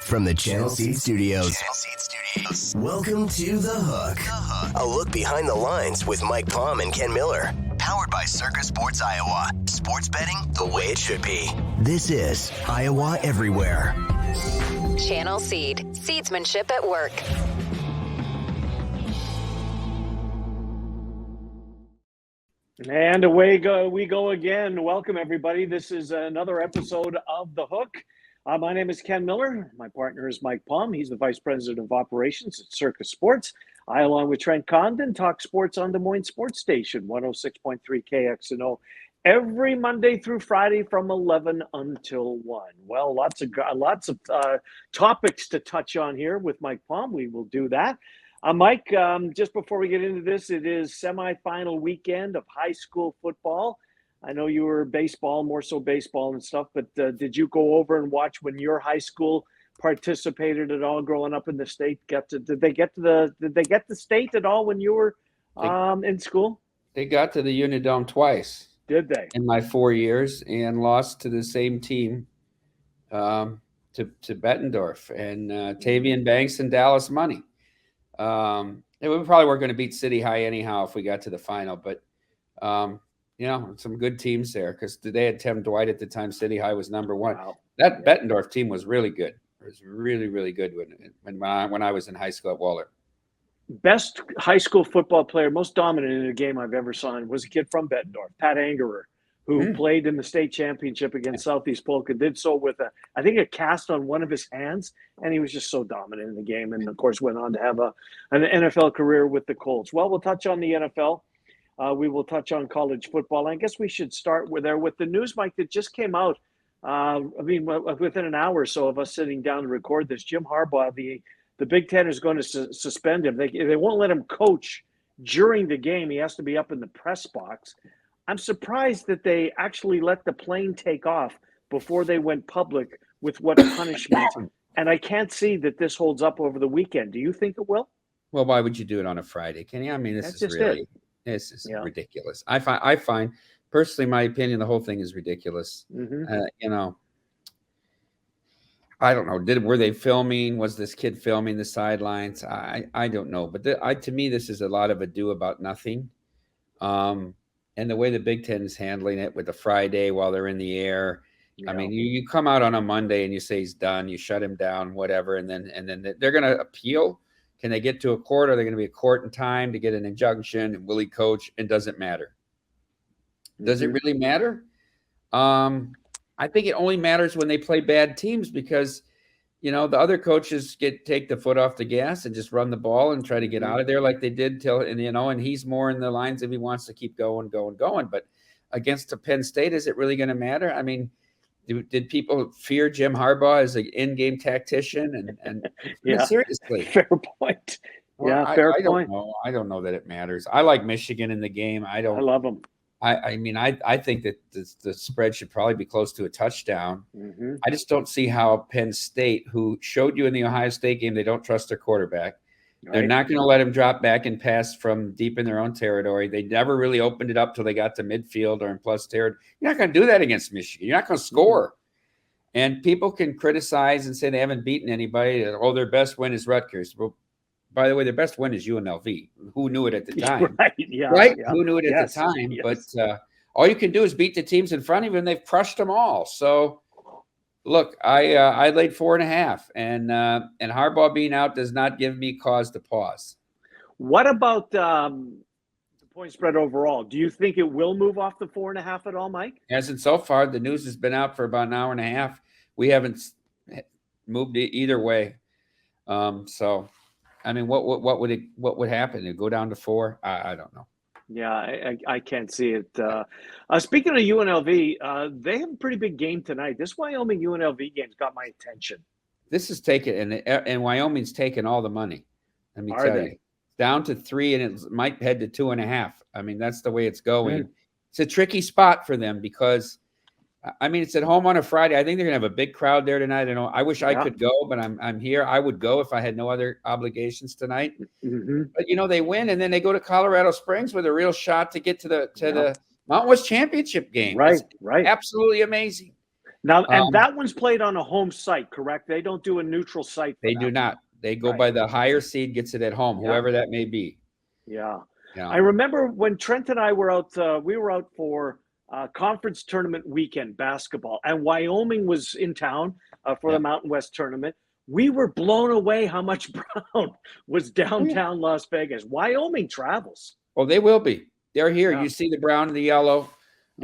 From the Channel Seed Studios. Welcome to The Hook. A look behind the lines with Mike Palm and Ken Miller. Powered by Circa Sports Iowa. Sports betting the way it should be. This is Iowa Everywhere. Channel Seed. Seedsmanship at work. And away we go again. Welcome, everybody. This is another episode of The Hook. My name is Ken Miller. My partner is Mike Palm. He's the Vice President of Operations at Circa Sports. I, along with Trent Condon, talk sports on Des Moines Sports Station, 106.3 KXNO, every Monday through Friday from 11 until 1. Well, lots of topics to touch on here with Mike Palm. We will do that. Mike, just before we get into this, it is semifinal weekend of high school football. I know you were baseball, more so baseball and stuff, but did you go over and watch when your high school participated at all growing up in the state? Did they get the state at all when you were in school? They got to the Unidome twice. Did they? In my 4 years, and lost to the same team, to Bettendorf and Tavian Banks and Dallas Money. And we probably weren't going to beat City High anyhow if we got to the final, but some good teams there because they had Tim Dwight at the time. City High was number one. Wow. That Bettendorf team was really good. It was really, really good when I was in high school at Waller. Best high school football player, most dominant in a game I've ever seen was a kid from Bettendorf, Pat Angerer, who played in the state championship against Southeast Polk and did so with a cast on one of his hands, and he was just so dominant in the game, and of course went on to have an NFL career with the Colts. Well, we'll touch on the NFL. We will touch on college football. I guess we should start with the news, Mike, that just came out. Within an hour or so of us sitting down to record this, Jim Harbaugh, the Big Ten is going to suspend him. They won't let him coach during the game. He has to be up in the press box. I'm surprised that they actually let the plane take off before they went public with what punishment. And I can't see that this holds up over the weekend. Do you think it will? Well, why would you do it on a Friday, Kenny? I mean, this is ridiculous. I find personally, my opinion, the whole thing is ridiculous. Mm-hmm. I don't know. Were they filming? Was this kid filming the sidelines? I don't know. But to me, this is a lot of ado about nothing. And the way the Big Ten is handling it with the Friday while they're in the air. Yeah. I mean, you come out on a Monday and you say he's done. You shut him down, whatever, and then they're going to appeal. Can they get to a court? Are they going to be a court in time to get an injunction? And will he coach? It doesn't matter. Does it really matter? I think it only matters when they play bad teams because, the other coaches take the foot off the gas and just run the ball and try to get out of there like they did and he's more in the lines of he wants to keep going. But against the Penn State, is it really going to matter? I mean, did people fear Jim Harbaugh as an in-game tactician? And seriously, fair point. Yeah, fair point. I don't know that it matters. I like Michigan in the game. I love them. I think that the spread should probably be close to a touchdown. Mm-hmm. I just don't see how Penn State, who showed you in the Ohio State game, they don't trust their quarterback. Right. They're not going to let him drop back and pass from deep in their own territory. They never really opened it up till they got to midfield or in plus territory. You're not going to do that against Michigan. You're not going to score. Mm-hmm. And people can criticize and say they haven't beaten anybody. Their best win is Rutgers. Well, by the way, their best win is UNLV. Who knew it at the time? Right? Yeah. Right? Yeah. Who knew it at the time? Yes. But all you can do is beat the teams in front of you, and they've crushed them all. So, look, I laid 4.5, and Harbaugh being out does not give me cause to pause. What about the point spread overall? Do you think it will move off the 4.5 at all, Mike? Hasn't so far. The news has been out for about an hour and a half. We haven't moved it either way. So. I mean, what would happen? It'd go down to 4? I don't know. Yeah, I can't see it. Speaking of UNLV, they have a pretty big game tonight. This Wyoming UNLV game's got my attention. This is taken, and Wyoming's taken all the money. Let me tell you, down to 3, and it might head to 2.5. I mean, that's the way it's going. Mm. It's a tricky spot for them because. I mean, it's at home on a Friday. I think they're going to have a big crowd there tonight. I wish I could go, but I'm here. I would go if I had no other obligations tonight. Mm-hmm. But, they win, and then they go to Colorado Springs with a real shot to get to the Mountain West Championship game. Right, It's right. Absolutely amazing. Now, and that one's played on a home site, correct? They don't do a neutral site. They do not. They go by the higher seed gets it at home, whoever that may be. Yeah. I remember when Trent and I were out, we were out for conference tournament weekend basketball, and Wyoming was in town for the Mountain West tournament. We were blown away how much Brown was downtown Las Vegas. Wyoming travels. Well, they will be. They're here. You see the brown and the yellow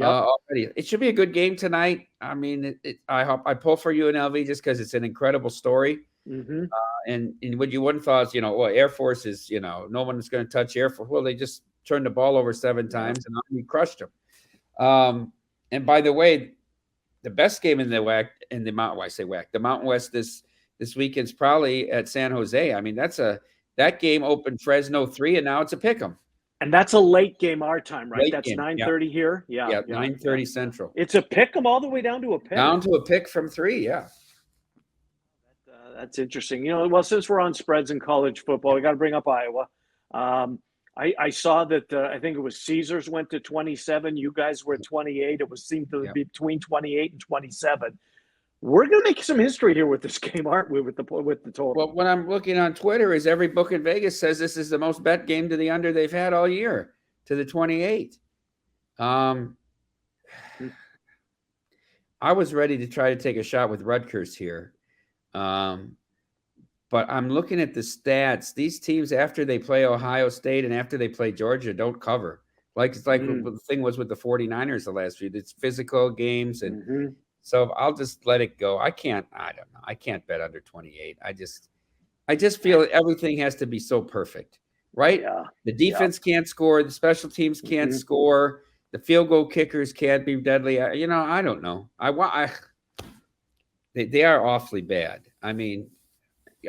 already. It should be a good game tonight. I mean, I hope I pull for UNLV just because it's an incredible story. Mm-hmm. And what you wouldn't thought is, Air Force is, no one's going to touch Air Force. Well, they just turned the ball over 7 times and we crushed them. And by the way, the best game in the WAC, in the Mountain West, the Mountain West this weekend's probably at San Jose. I mean, that game opened Fresno 3, and now it's a pick'em. And that's a late game our time, right? Late that's game, 9:30 here. Yeah, 9:30 Central. It's a pick'em all the way down to a pick. Down to a pick from 3, yeah. That's interesting. Well, since we're on spreads in college football, we got to bring up Iowa. I saw that I think it was Caesars went to 27. You guys were at 28. It seemed to be between 28 and 27. We're going to make some history here with this game, aren't we? With the total. Well, what I'm looking on Twitter is every book in Vegas says this is the most bet game to the under they've had all year, to the 28. I was ready to try to take a shot with Rutgers here. But I'm looking at the stats. These teams, after they play Ohio State and after they play Georgia, don't cover. It's like the thing was with the 49ers the last few. It's physical games. And so I'll just let it go. I don't know. I can't bet under 28. I just feel everything has to be so perfect, right? Yeah. The defense can't score. The special teams can't score. The field goal kickers can't be deadly. I don't know. They are awfully bad. I mean,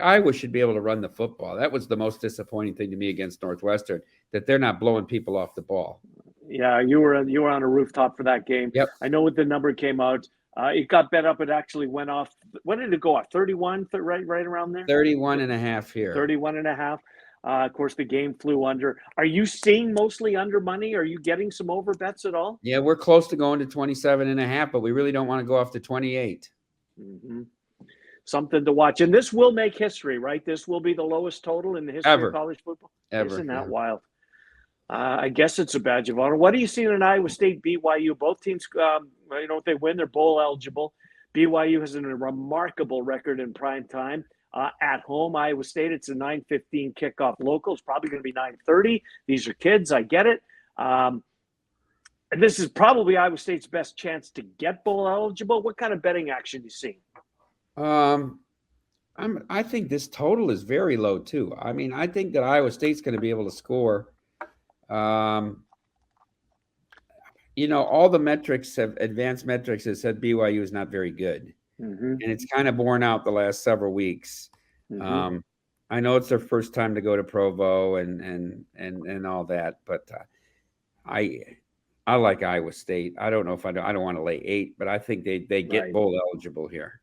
Iowa should be able to run the football. That was the most disappointing thing to me against Northwestern, that they're not blowing people off the ball. Yeah, you were on a rooftop for that game. Yep. I know what the number came out. It got bet up. It actually went off. When did it go off? 31, right around there? 31.5 here. 31.5. Of course, the game flew under. Are you seeing mostly under money? Are you getting some over bets at all? Yeah, we're close to going to 27.5, but we really don't want to go off to 28. Something to watch. And this will make history, right? This will be the lowest total in the history Ever. of college football. Ever. Isn't that wild? I guess it's a badge of honor. What are you seeing in Iowa State, BYU? Both teams, if they win, they're bowl eligible. BYU has a remarkable record in prime time. At home, Iowa State, it's a 9:15 kickoff local. It's probably going to be 9:30. These are kids. I get it. And this is probably Iowa State's best chance to get bowl eligible. What kind of betting action do you see? I think this total is very low too. I mean, I think that Iowa State's going to be able to score. All the metrics advanced metrics have said BYU is not very good, and it's kind of borne out the last several weeks. I know it's their first time to go to Provo and all that, but I like Iowa State. I don't know if I don't want to lay 8, but I think they get bowl eligible here.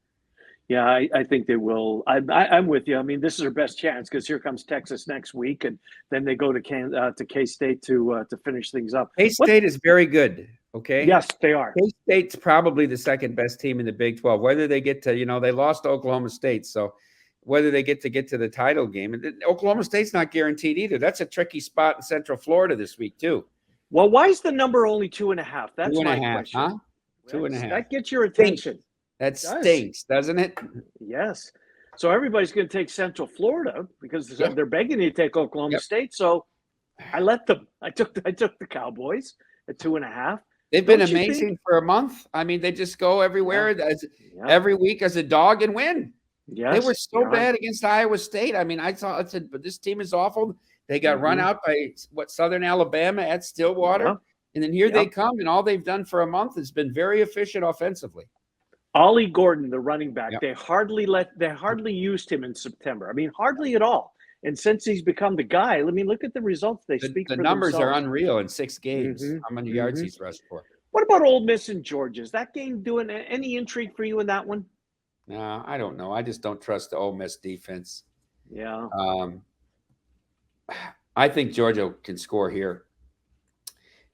Yeah, I think they will. I'm with you. I mean, this is their best chance because here comes Texas next week, and then they go to K-State to finish things up. K-State is very good. Okay. Yes, they are. K-State's probably the second best team in the Big 12. Whether they get to, they lost to Oklahoma State, so whether they get to the title game, and Oklahoma State's not guaranteed either. That's a tricky spot in Central Florida this week too. Well, why is the number only 2.5? That's 2.5, my question. huh? 2.5. That gets your attention. That stinks, doesn't it? Yes. So everybody's going to take Central Florida because they're begging you to take Oklahoma State. So I let them. I took the Cowboys at 2.5. They've been amazing for a month. I mean, they just go everywhere every week as a dog and win. Yes. They were so bad against Iowa State. I mean, I said, but this team is awful. They got run out by Southern Alabama at Stillwater, and then here they come, and all they've done for a month has been very efficient offensively. Ollie Gordon, the running back, they hardly used him in September. I mean, hardly at all. And since he's become the guy, I mean, look at the results. They speak for themselves. The numbers are unreal in 6 games. How many yards he's rushed for? What about Ole Miss and Georgia? Is that game doing any intrigue for you in that one? No, I don't know. I just don't trust the Ole Miss defense. Yeah. I think Georgia can score here.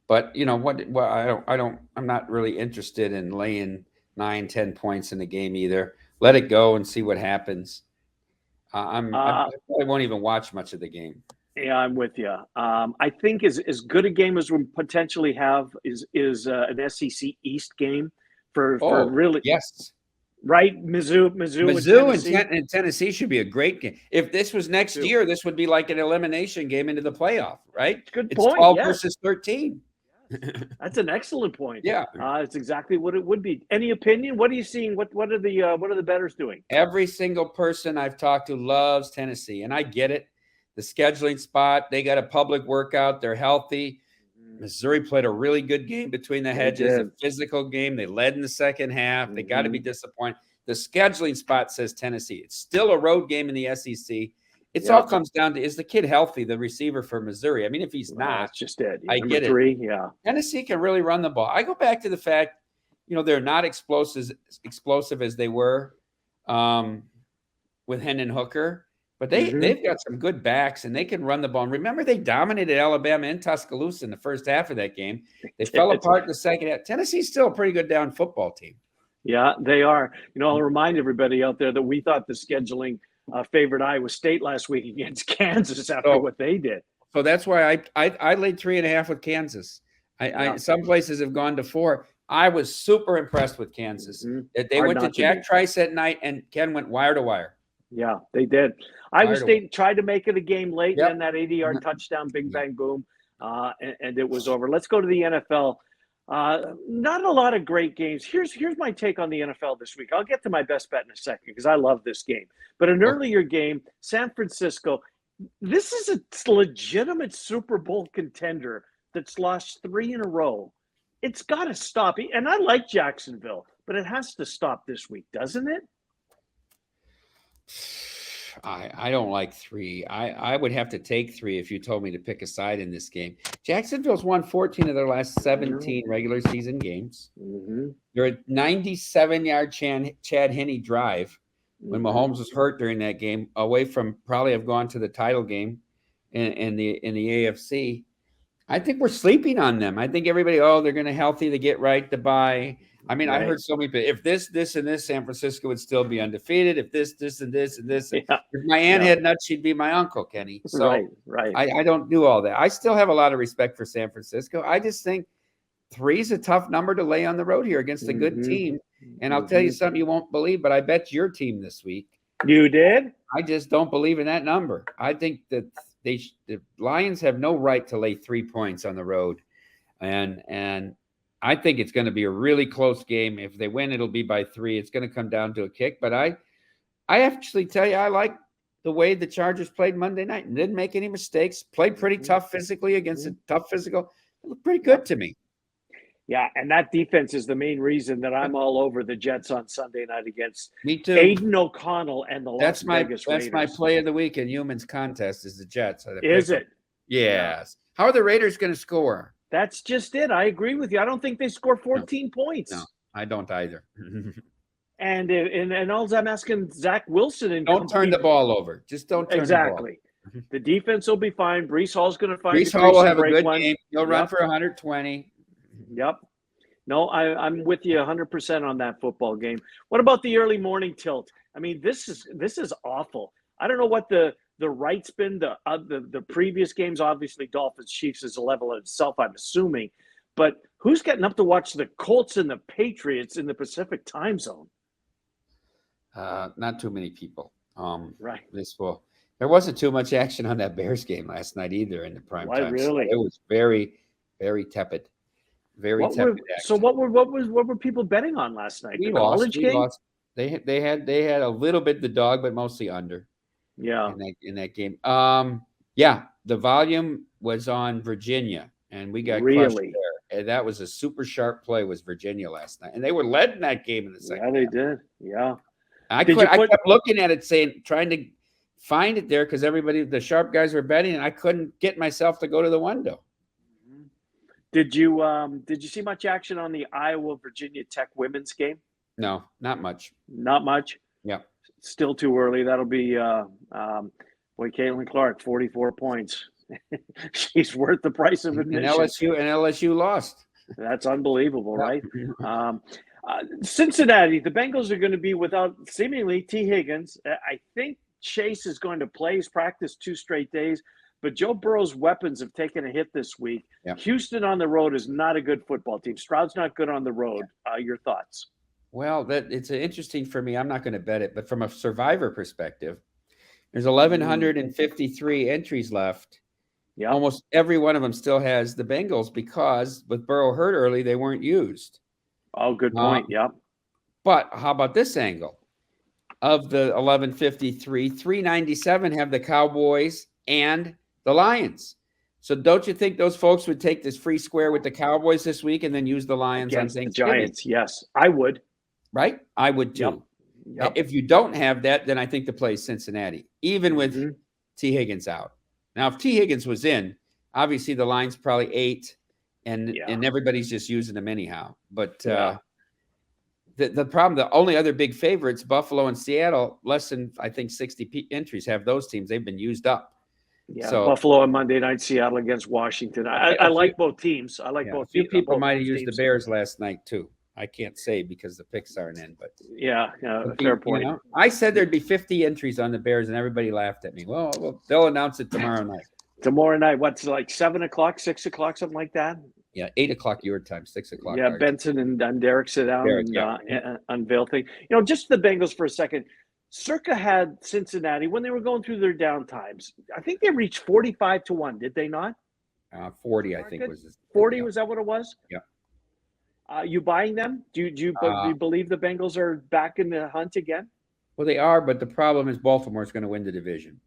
But I'm not really interested in laying 9, 10 points in the game either. Let it go and see what happens. I probably won't even watch much of the game. Yeah, I'm with you. I think as good a game as we potentially have is an SEC East game for really. Yes. Right, Mizzou and Tennessee should be a great game. If this was next year, this would be like an elimination game into the playoff, right? Good it's point. 12 versus 13. That's an excellent point. Yeah, it's exactly what it would be. Any opinion? What are you seeing? What are the bettors doing? Every single person I've talked to loves Tennessee, and I get it. The scheduling spot, they got a public workout, they're healthy. Missouri played a really good game between the hedges, a physical game. They led in the second half. They got to be disappointed. The scheduling spot says Tennessee. It's still a road game in the SEC. It all comes down to, is the kid healthy, the receiver for Missouri? I mean, if he's not, that's just it. I get it. Yeah. Tennessee can really run the ball. I go back to the fact, they're not explosive as they were with Hendon Hooker. But they've got some good backs, and they can run the ball. And remember, they dominated Alabama and Tuscaloosa in the first half of that game. They fell apart in the second half. Tennessee's still a pretty good down football team. Yeah, they are. I'll remind everybody out there that we thought the scheduling favored Iowa State last week against Kansas after what they did. So that's why I laid 3.5 with Kansas. Some places have gone to 4. I was super impressed with Kansas. They went to Jack Trice at night, and Ken went wire to wire. Yeah, they did. Iowa State tried to make it a game late, and that 80-yard touchdown, bing, bang, boom, and it was over. Let's go to the NFL. Not a lot of great games. Here's my take on the NFL this week. I'll get to my best bet in a second because I love this game. But an earlier game, San Francisco, this is a legitimate Super Bowl contender that's lost 3 in a row. It's got to stop. And I like Jacksonville, but it has to stop this week, doesn't it? I don't like 3. I would have to take 3 if you told me to pick a side in this game. Jacksonville's won 14 of their last 17 regular season games. They're a 97-yard Chad Henne drive when Mahomes was hurt during that game, away from probably have gone to the title game in the AFC. I think we're sleeping on them. I think everybody, they're going to healthy to get right to buy. I mean, I heard so many people, if this, and this, San Francisco would still be undefeated. If this, and this, and this. If my aunt had nuts, she'd be my uncle, Kenny. So right. I don't do all that. I still have a lot of respect for San Francisco. I just think 3 is a tough number to lay on the road here against a good team. And I'll tell you something you won't believe, but I bet your team this week. You did? I just don't believe in that number. I think that the Lions have no right to lay 3 points on the road. And I think it's going to be a really close game. If they win, it'll be by 3. It's going to come down to a kick. But I actually tell you, I like the way the Chargers played Monday night and didn't make any mistakes. Played pretty tough physically against a tough physical. It looked pretty good to me. Yeah, and that defense is the main reason that I'm all over the Jets on Sunday night against me too. Aiden O'Connell and the Las Vegas Raiders. That's my play of the week in Humans Contest is the Jets. Is it? Yes. How are the Raiders going to score? That's just it. I agree with you. I don't think they score 14 points. No, I don't either. and all I'm asking Zach Wilson and don't turn the ball over. Just don't turn the ball. The defense will be fine. Brees Hall's going to find. Brees Hall will have a good game. He'll run for 120. Yep. No, I'm with you 100% on that football game. What about the early morning tilt? I mean, this is awful. I don't know what the right's been. The previous games, obviously, Dolphins Chiefs is a level in itself, I'm assuming. But who's getting up to watch the Colts and the Patriots in the Pacific time zone? Not too many people. Right. There wasn't too much action on that Bears game last night either in the prime time. Really? So it was very, very tepid. So what were people betting on last night? We lost. They had a little bit the dog, but mostly under. Yeah. In that game. The volume was on Virginia, and we got crushed there. And that was a super sharp play. Was Virginia last night, and they were led in that game in the second. Yeah, they did. Yeah. I kept looking at it, trying to find it there because the sharp guys were betting, and I couldn't get myself to go to the window. Did you see much action on the Iowa Virginia Tech women's game? No, not much. Not much. Yeah. Still too early. That'll be Caitlin Clark, 44 points. She's worth the price of admission. And LSU lost. That's unbelievable, right? Cincinnati, the Bengals are going to be without seemingly T. Higgins. I think Chase is going to play. He's practiced 2 straight days, but Joe Burrow's weapons have taken a hit this week. Yep. Houston on the road is not a good football team. Stroud's not good on the road. Your thoughts? Well, it's interesting for me. I'm not going to bet it, but from a survivor perspective, there's 1,153 entries left. Yeah, almost every one of them still has the Bengals because with Burrow hurt early, they weren't used. Oh, good point. Yeah. But how about this angle? Of the 1153, 397 have the Cowboys and the Lions. So don't you think those folks would take this free square with the Cowboys this week and then use the Lions Against on the Thanksgiving? Giants? Yes, I would. Right? I would too. Yep. If you don't have that, then I think the play is Cincinnati, even with T. Higgins out. Now, if T. Higgins was in, obviously the line's probably 8, and everybody's just using them anyhow. But the problem, the only other big favorites, Buffalo and Seattle, less than, I think, 60 entries have those teams. They've been used up. Yeah, so, Buffalo on Monday night, Seattle against Washington. I like both teams. I like both. A few people might have teams. used the Bears last night too. I can't say because the picks aren't in, but fair point. You know, I said there'd be 50 entries on the Bears, and everybody laughed at me. Well, they'll announce it tomorrow night. Tomorrow night, what's like 7 o'clock, 6 o'clock, something like that? Yeah, 8 o'clock your time, 6 o'clock. Yeah, Benson and Derek sit down and unveil things. You know, just the Bengals for a second. Circa had Cincinnati when they were going through their down times. I think they reached 45-1. Did they not? 40, I think was 40. Was that what it was? Yeah. You buying them? Do you believe the Bengals are back in the hunt again? Well, they are, but the problem is Baltimore's going to win the division.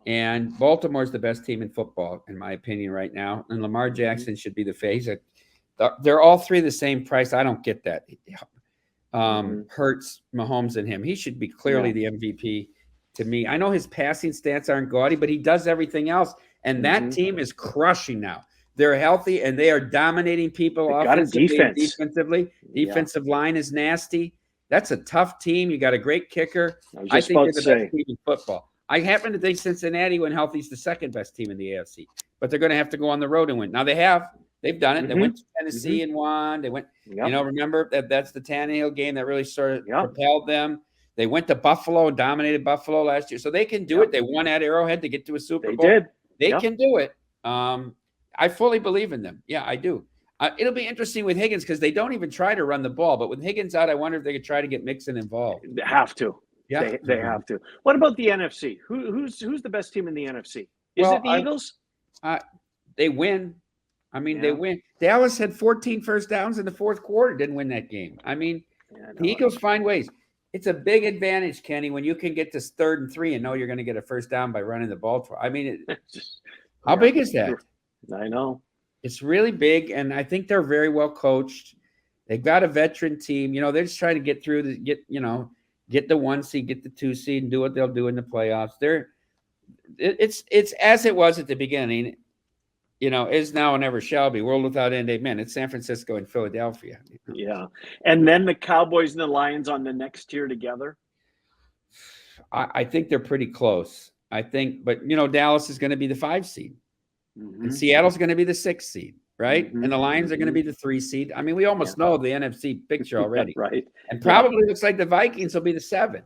And Baltimore's the best team in football, in my opinion, right now. And Lamar Jackson should be the face. They're all three the same price. I don't get that. Hurts, Mahomes, and him. He should be clearly the MVP to me. I know his passing stats aren't gaudy, but he does everything else. And that team is crushing now. They're healthy, and they are dominating people offensively and defensively. Defensive line is nasty. That's a tough team. You got a great kicker. I think they're the best team in football. I happen to think Cincinnati, when healthy, is the second best team in the AFC. But they're going to have to go on the road and win. Now, they've done it. They went to Tennessee and won. They went, remember that's the Tannehill game that really sort of propelled them. They went to Buffalo and dominated Buffalo last year. So they can do it. They won at Arrowhead to get to a Super Bowl. They can do it. I fully believe in them. Yeah, I do. It'll be interesting with Higgins because they don't even try to run the ball. But with Higgins out, I wonder if they could try to get Mixon involved. They have to. Yeah, they have to. What about the NFC? Who's the best team in the NFC? Is it the Eagles? They win. I mean, they win. Dallas had 14 first downs in the fourth quarter. Didn't win that game. I mean, the Eagles find ways. It's a big advantage, Kenny, when you can get to 3rd and 3 and know you're going to get a first down by running the ball. I mean, how big is that? I know. It's really big, and I think they're very well coached. They've got a veteran team. You know, they're just trying to get through get the 1 seed, get the 2 seed, and do what they'll do in the playoffs. It's as it was at the beginning, is now and ever shall be. World without end, amen. It's San Francisco and Philadelphia. Yeah. And then the Cowboys and the Lions on the next tier together? I think they're pretty close. But Dallas is going to be the 5 seed. And Seattle's going to be the 6 seed, right? And the Lions are going to be the 3 seed. I mean, we almost know the NFC picture already. Right. And probably looks like the Vikings will be the 7.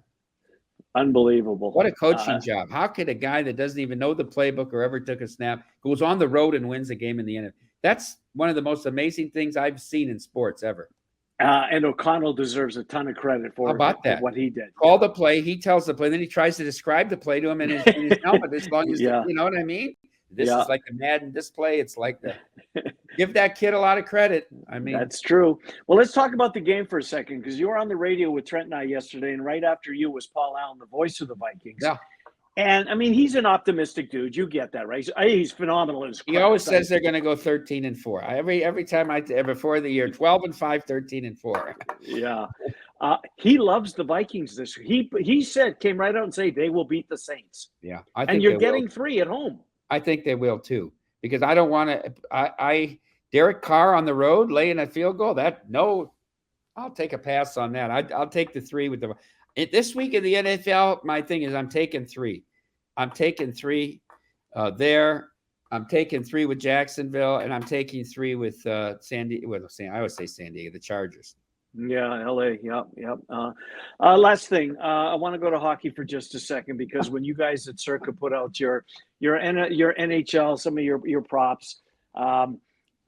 Unbelievable. What a coaching job. How could a guy that doesn't even know the playbook or ever took a snap goes on the road and wins a game in the NFL? That's one of the most amazing things I've seen in sports ever. And O'Connell deserves a ton of credit for what he did. Call the play. He tells the play. Then he tries to describe the play to him in his helmet as long as, you know what I mean? This is like the Madden display. It's like give that kid a lot of credit. I mean, that's true. Well, let's talk about the game for a second because you were on the radio with Trent and I yesterday, and right after you was Paul Allen, the voice of the Vikings. Yeah. And I mean, he's an optimistic dude. You get that, right? He's phenomenal. He always says they're going to go 13-4. Every time before the year, 12-5, 13-4. Yeah. He loves the Vikings this year. He came right out and said they will beat the Saints. Yeah. And you're getting 3 at home. I think they will too, because I don't want to. Derek Carr on the road laying a field goal. I'll take a pass on that. I'll take the 3 with this week in the NFL. My thing is I'm taking 3. I'm taking 3 there. I'm taking 3 with Jacksonville, and I'm taking 3 with I always say San Diego, the Chargers. Yeah, LA. Yep, yep. Last thing, I want to go to hockey for just a second because when you guys at Circa put out your NHL, some of your props, um,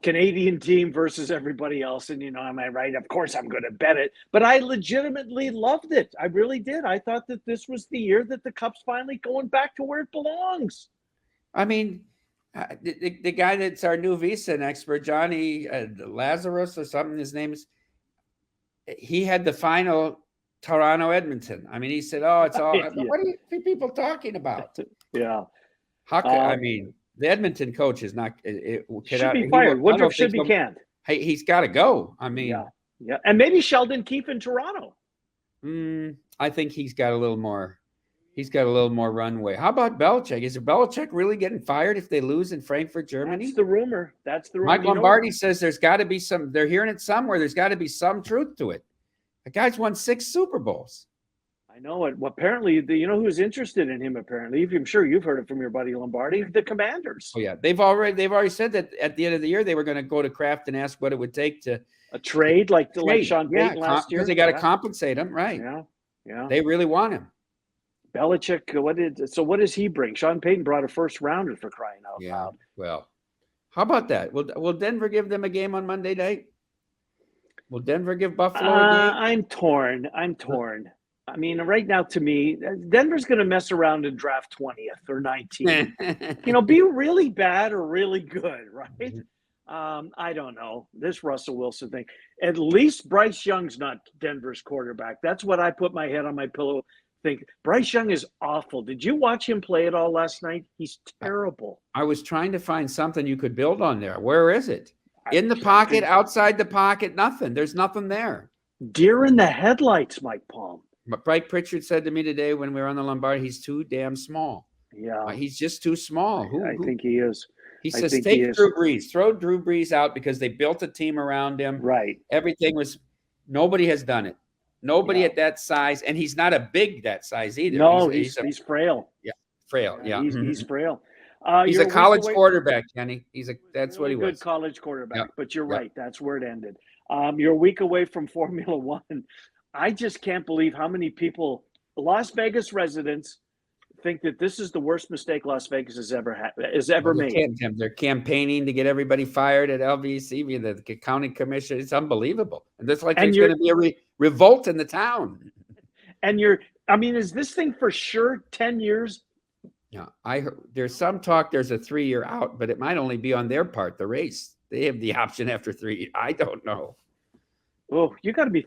Canadian team versus everybody else, and am I right? Of course, I'm going to bet it, but I legitimately loved it. I really did. I thought that this was the year that the Cup's finally going back to where it belongs. I mean, the guy that's our new Visa expert, Johnny Lazarus or something, his name is. He had the final Toronto Edmonton. I mean, he said, "Oh, it's all." Yeah. What are people talking about? Yeah. I mean, the Edmonton coach is not. Should be fired. Woodruff should be canned. Hey, he's got to go. I mean, yeah, and maybe Sheldon Keefe in Toronto. I think he's got a little more. He's got a little more runway. How about Belichick? Is Belichick really getting fired if they lose in Frankfurt, Germany? That's the rumor. Mike Lombardi says there's got to be some. They're hearing it somewhere. There's got to be some truth to it. The guy's won 6 Super Bowls. I know it. Well, apparently, who's interested in him? Apparently, I'm sure you've heard it from your buddy Lombardi. The Commanders. Oh yeah, they've already said that at the end of the year they were going to go to Kraft and ask what it would take to a trade like Sean Payton last year because they got to compensate him, right? Yeah. They really want him. Belichick, what does he bring? Sean Payton brought a first rounder for crying out loud. Well, how about that? Will Denver give them a game on Monday night? Will Denver give Buffalo a game? I'm torn. I mean, right now, to me, Denver's going to mess around and draft 20th or 19th. Be really bad or really good, right? I don't know. This Russell Wilson thing. At least Bryce Young's not Denver's quarterback. That's what I put my head on my pillow. Think Bryce Young is awful. Did you watch him play at all last night? He's terrible. I was trying to find something you could build on there. Where is it? In the pocket, outside the pocket, nothing. There's nothing there. Deer in the headlights, Mike Palm. But Mike Pritchard said to me today when we were on the Lombardi, he's too damn small. Yeah. He's just too small. I think he is. He says, take Drew Brees. Throw Drew Brees out because they built a team around him. Right. Nobody has done it. Nobody at that size, and he's not a big that size either. No, he's frail. Yeah, frail. Yeah, he's frail. He's a college quarterback, Kenny. That's what he was. Good college quarterback. But you're right. That's where it ended. You're a week away from Formula One. I just can't believe how many people, Las Vegas residents, think that this is the worst mistake Las Vegas has ever made. They're campaigning to get everybody fired at LVC, the county commission. It's unbelievable. And there's going to be a revolt in the town. And is this thing for sure 10 years? Yeah, I heard there's some talk there's a 3-year out, but it might only be on their part, the race. They have the option after 3. I don't know. Oh, you got to be.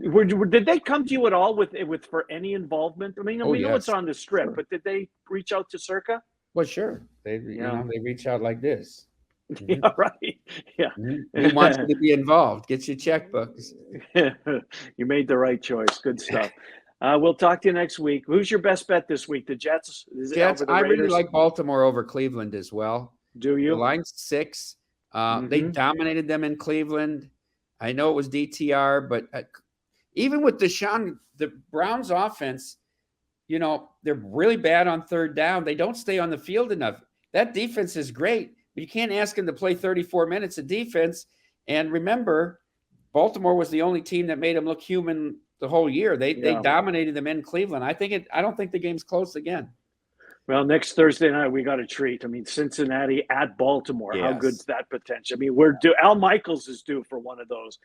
Did they come to you at all with for any involvement? I mean, we know it's on the strip, but did they reach out to Circa? Well, sure. They reach out like this. Yeah, right. Yeah. Who wants you to be involved? Get your checkbooks. You made the right choice. Good stuff. We'll talk to you next week. Who's your best bet this week? The Jets? I really like Baltimore over Cleveland as well. Do you? The line's 6. They dominated them in Cleveland. I know it was DTR, but even with Deshaun, the Browns offense, they're really bad on third down. They don't stay on the field enough. That defense is great, but you can't ask them to play 34 minutes of defense. And remember, Baltimore was the only team that made them look human the whole year. They dominated them in Cleveland. I don't think the game's close again. Well, next Thursday night, we got a treat. I mean, Cincinnati at Baltimore. Yes. How good's that potential? I mean, we're due. Al Michaels is due for one of those.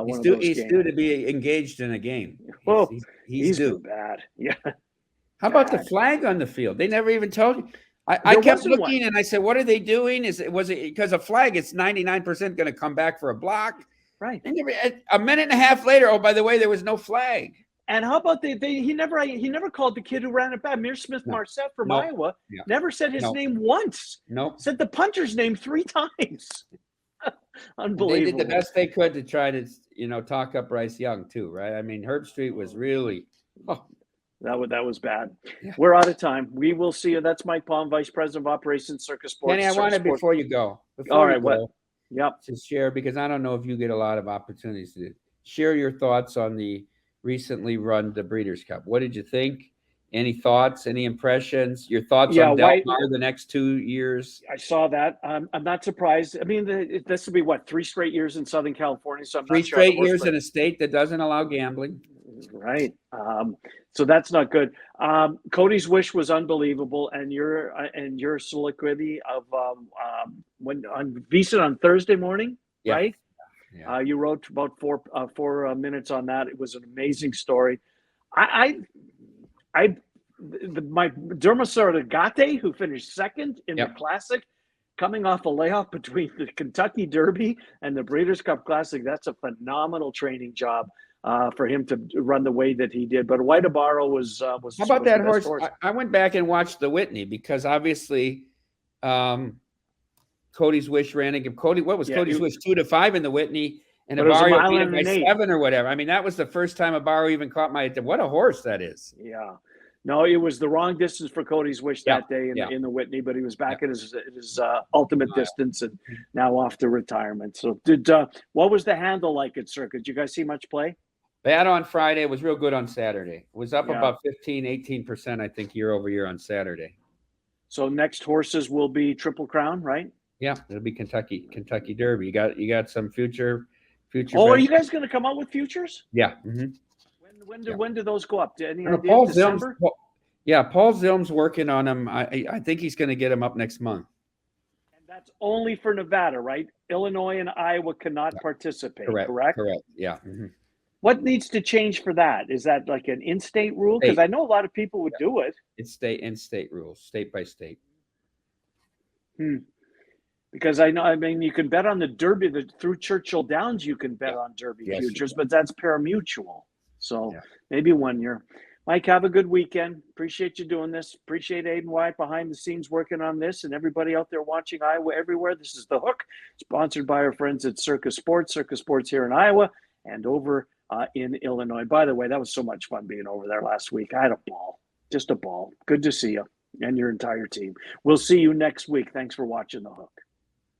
He's due to be engaged in a game. He's due. Bad. Yeah. How about the flag on the field? They never even told you. I kept looking and I said, what are they doing? Was it because a flag? It's 99% going to come back for a block. Right. A minute and a half later, oh, by the way, there was no flag. And how about he never called the kid who ran it back, Mir Smith-Marset from Iowa. Yeah. Never said his name once. Nope. Said the punter's name 3 times. Unbelievable. They did the best they could to try to, talk up Bryce Young too, right? I mean, Herb Street was really that was bad. Yeah. We're out of time. We will see you. That's Mike Palm, Vice President of Operations, Circus Sports. Kenny, I wanted before you go. All right, what? Yep. To share, because I don't know if you get a lot of opportunities to share your thoughts on the recently run the Breeders' Cup. What did you think? Any thoughts? Any impressions? Your thoughts Yeah, on White. Delmar the next 2 years? I saw that. I'm not surprised. I mean, this will be what, 3 straight years in Southern California. So I'm 3 not sure how the straight horse years in a state that doesn't allow gambling. Right. So that's not good. Cody's wish was unbelievable, and your soliloquy of when on VEASAN on Thursday morning, Yeah. right? Yeah. You wrote about 4 minutes on that. It was an amazing story. My Derma Saragate, who finished second in the Classic, coming off a layoff between the Kentucky Derby and the Breeders' Cup Classic. That's a phenomenal training job for him to run the way that he did. But White Abaro was. How about that horse? I went back and watched the Whitney because obviously, Cody's wish ran against Cody. What was Cody's wish? 2-5 in the Whitney, and Abaro beat him by 7 or whatever. I mean, that was the first time Abaro even caught my attention. What a horse that is! Yeah. No, it was the wrong distance for Cody's wish that day in the Whitney, but he was back at his ultimate distance and now off to retirement. So what was the handle like at Circuit? Did you guys see much play? Bad on Friday. It was real good on Saturday. It was up about 18%, I think, year over year on Saturday. So next horses will be Triple Crown, right? Yeah, it'll be Kentucky Derby. You got some future. Oh, are you guys going to come out with futures? Yeah. Mm-hmm. When do those go up? Any idea? Paul December? Paul Zilm's working on them. I think he's going to get them up next month. And that's only for Nevada, right? Illinois and Iowa cannot participate. Correct. Yeah. Mm-hmm. What needs to change for that? Is that like an in-state rule? Because I know a lot of people would do it. It's in-state rules, state by state. Because I mean, you can bet on the Derby through Churchill Downs. You can bet on Derby futures, but that's pari-mutuel. So maybe 1 year. Mike, have a good weekend. Appreciate you doing this. Appreciate Aiden White behind the scenes working on this, and everybody out there watching Iowa everywhere. This is The Hook, sponsored by our friends at Circus Sports here in Iowa and over in Illinois. By the way, that was so much fun being over there last week. I had a ball, just a ball. Good to see you and your entire team. We'll see you next week. Thanks for watching The Hook.